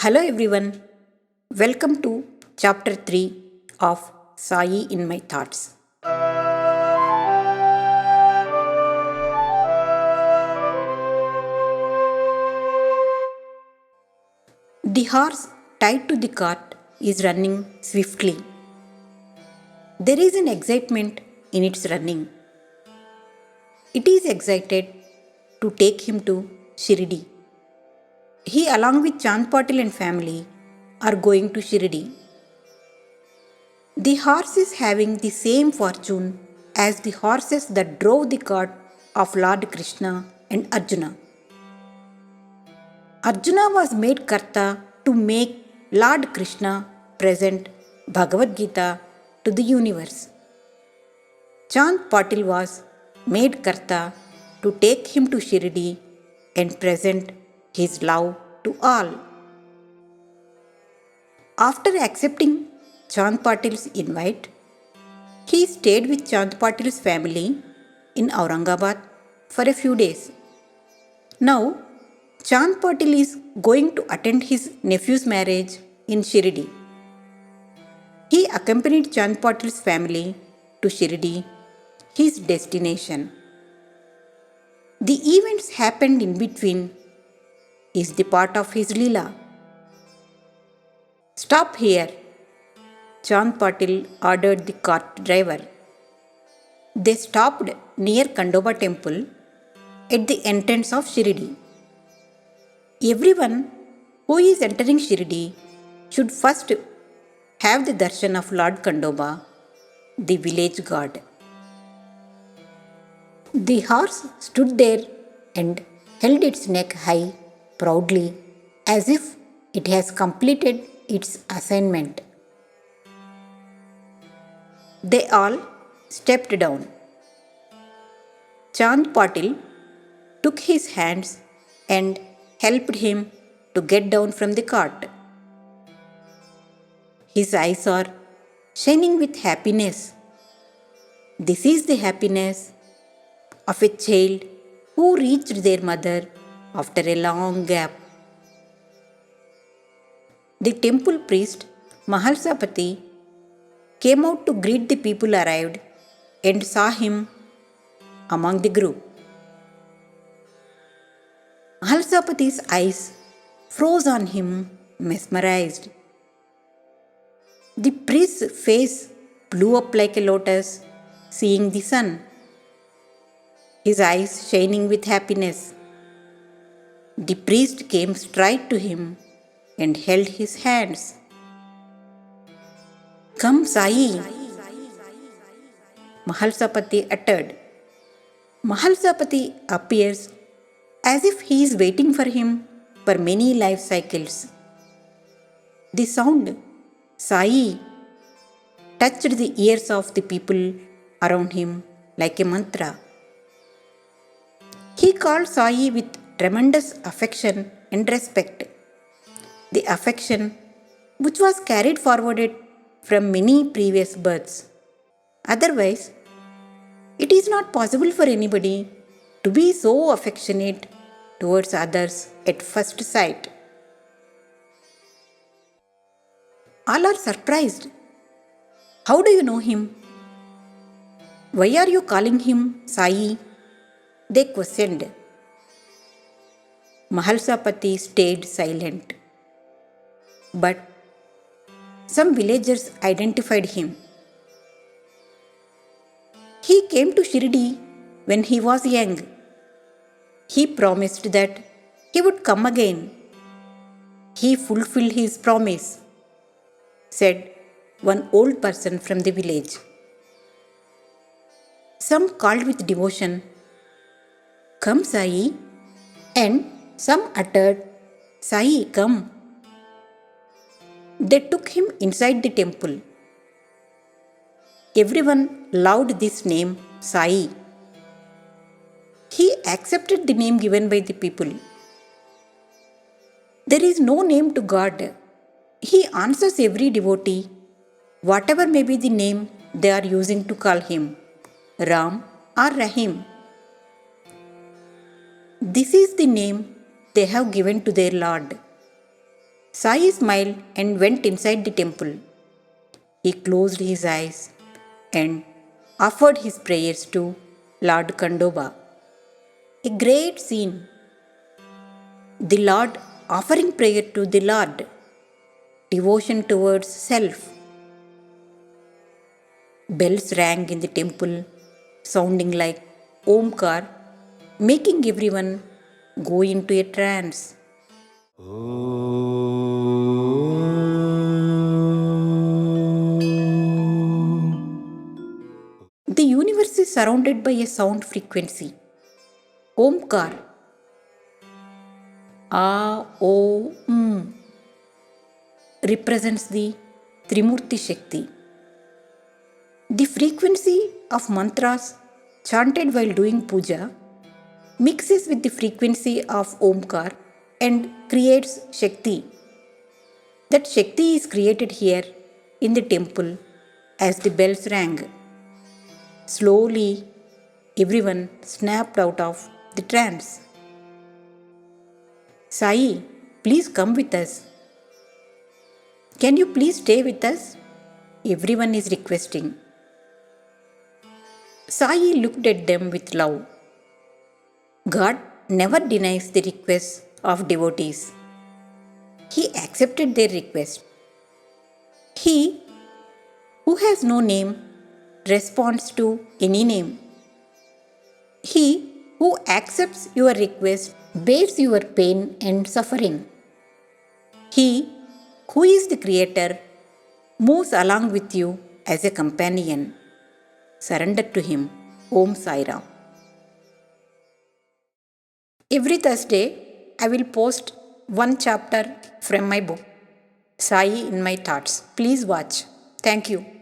Hello everyone, welcome to chapter 3 of Sai in My Thoughts. The horse tied to the cart is running swiftly. There is an excitement in its running. It is excited to take him to Shirdi. He, along with Chand Patil and family, are going to Shirdi. The horse is having the same fortune as the horses that drove the cart of Lord Krishna and Arjuna. Arjuna was made Karta to make Lord Krishna present Bhagavad Gita to the universe. Chand Patil was made Karta to take him to Shirdi and present his love to all. After accepting Chand Patil's invite, he stayed with Chand Patil's family in Aurangabad for a few days. Now, Chand Patil is going to attend his nephew's marriage in Shirdi. He accompanied Chand Patil's family to Shirdi, his destination. The events happened in between is the part of his Leela. Stop here, Chand Patil ordered the cart driver. They stopped near Kandoba temple at the entrance of Shirdi. Everyone who is entering Shirdi should first have the darshan of Lord Kandoba, the village god. The horse stood there and held its neck high proudly as if it has completed its assignment. They all stepped down. Chand Patil took his hands and helped him to get down from the cart. His eyes are shining with happiness. This is the happiness of a child who reached their mother after a long gap. The temple priest Mahalsapati came out to greet the people arrived and saw him among the group. Mahalsapati's eyes froze on him, mesmerized. The priest's face blew up like a lotus, seeing the sun, his eyes shining with happiness. The priest came straight to him and held his hands. Come, Sai, Mahalsapati uttered. Mahalsapati appears as if he is waiting for him for many life cycles. The sound, Sai, touched the ears of the people around him like a mantra. He called Sai with tremendous affection and respect. The affection which was carried forward from many previous births. Otherwise, it is not possible for anybody to be so affectionate towards others at first sight. All are surprised. How do you know him? Why are you calling him Sai? They questioned. Mahalsapati stayed silent. But some villagers identified him. He came to Shirdi when he was young. He promised that he would come again. He fulfilled his promise, said one old person from the village. Some called with devotion, Come, Sai, and some uttered, Sai, come. They took him inside the temple. Everyone loved this name, Sai. He accepted the name given by the people. There is no name to God. He answers every devotee, whatever may be the name they are using to call him, Ram or Rahim. This is the name they have given to their Lord. Sai smiled and went inside the temple. He closed his eyes and offered his prayers to Lord Kandoba. A great scene. The Lord offering prayer to the Lord, devotion towards self. Bells rang in the temple, sounding like Omkar, making everyone go into a trance. The universe is surrounded by a sound frequency. Omkar. A, O, M represents the Trimurti Shakti. The frequency of mantras chanted while doing puja mixes with the frequency of Omkar and creates Shakti. That Shakti is created here in the temple as the bells rang. Slowly, everyone snapped out of the trance. Sai, please come with us. Can you please stay with us? Everyone is requesting. Sai looked at them with love. God never denies the requests of devotees. He accepted their request. He who has no name responds to any name. He who accepts your request bears your pain and suffering. He who is the Creator moves along with you as a companion. Surrender to Him. Om Sai Ram. Every Thursday, I will post one chapter from my book, Sai in My Thoughts. Please watch. Thank you.